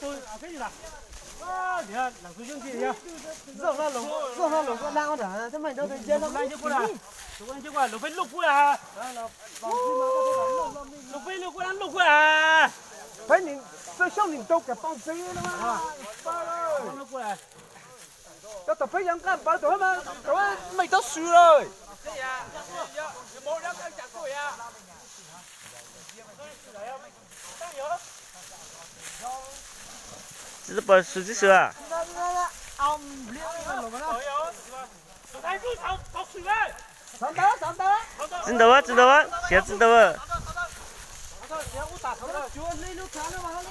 tôi cái gì nào thì làm tôi chương gì nhá rộng ra lục con lao đã thế mày đâu thấy chơi đâu này chứ con à lục anh chứ con lục với lục của à lục với lục ăn lục của à phải nhìn tôi xong nhìn đâu cả phong phí nữa mà lục của à tao tập phải giống cái bảo tuổi mà tuổi mày tao xù rồi这不是这是啊？ông liêu lục nó thấy cứ tao xù đấy sắm đó知道啊，知道啊，现在知道啊。chúa lấy lúc sáng nó mà nó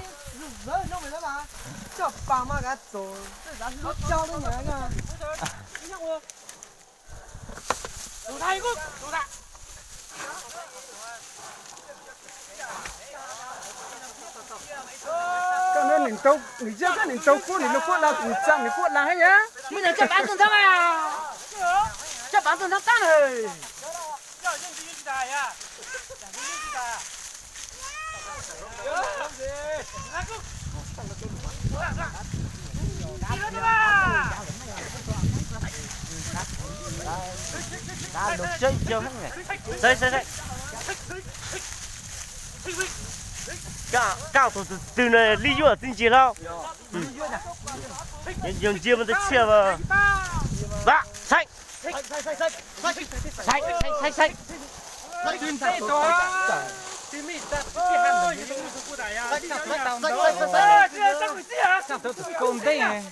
rơi nó mày nó mà cho bà mà cái tổ nó cho nó nhớ nha tôi thấy cứ tôi đã cái nó nhìn tâu nhìn chưa cái nhìn tâu cua nhìn nó cua là cùng trang nhìn cua là hay nhá bây giờ chấp bán tuần tháng à chấp bán tuần tháng tăng rồi Đã được chơi chưa hết này. Xây. Cao từ này lý do tin gì đâu. Dùng chiêu mình chia vào. Ba, xây. con đây này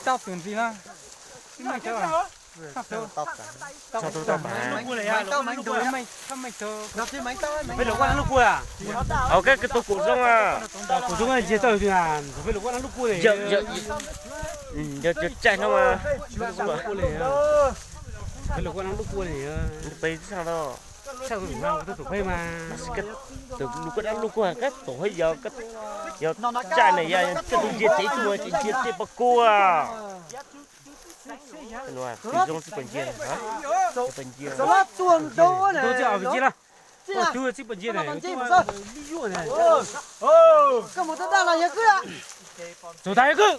tao tưởng gì nữa mày chơi à Sao tôi tao mà. mày đuổi mày không mày chơi nó chơi mày tao bây giờ quan lúc cua à Ok cái tôi cũng xong à. của chúng anh chia tao thì là bây giờ quan lúc cua này Giờ chạy không à. bây giờ quan lúc cua này Bây sao đâu. sao tôi mang tôi tụi bay mà Cái từ lúc cái lúc qua cái tổ hay giờ cái giờ chạy này giờ cái tôi chia thấy tôi chia bạc cua. Nói thì giống sự bình chia hả? Bình chia. nó tuần đâu này tôi chưa ở vị trí là tôi chưa bình chia này lý do này cái một tao là gì cứ à tôi thấy cứ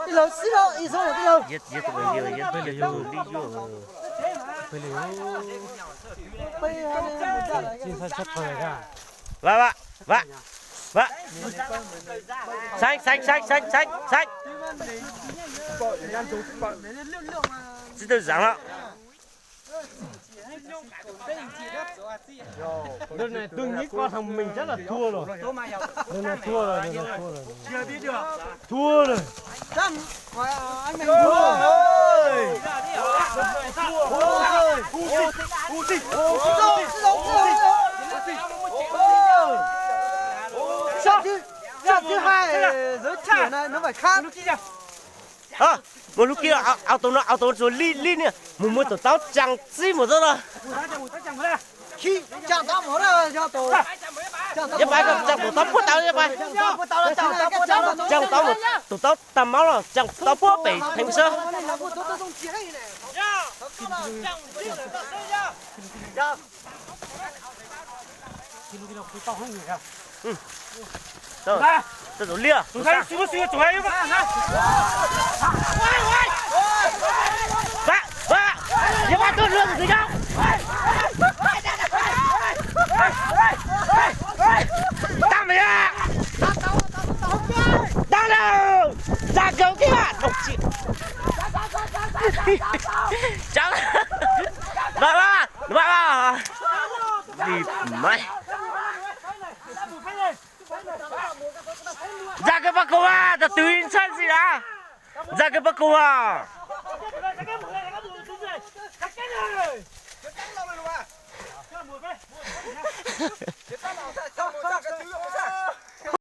đi lâu xí đâu đi số đi lâu Giết tôi bình chia giết tôi lý do. bây giờ xin sao chấp thời ra Vạ. Xanh. Chỉ tôi rằng đó. lần này tôi nghĩ qua thằng mình chắc là thua rồi lần này thua rồi chưa biết được thua rồi Trâm anh mình thua rồi sao thứ hai giới trẻ này nó phải khác À, một lúc kia áo tàu rồi li nè, muốn tàu tao chẳng gì một đó. khi chẳng tao muốn là cho tổ Cái bài cái chẳng tao phốt tao cái bài. Chẳng tao một tao tầm máu rồi, chẳng tao phốt bị thành sao? Rồi, tôi lia. tôi thấy suy chuối Ba, giờ ba tôi lương gì đâu? Tao mày à? Tao đâu? Ra cầu kia, độc chị. Chẳng. Ba. Đi mày. Ra cái bác cô à, ta tùy sân gì đã? Ra cái bác cô à?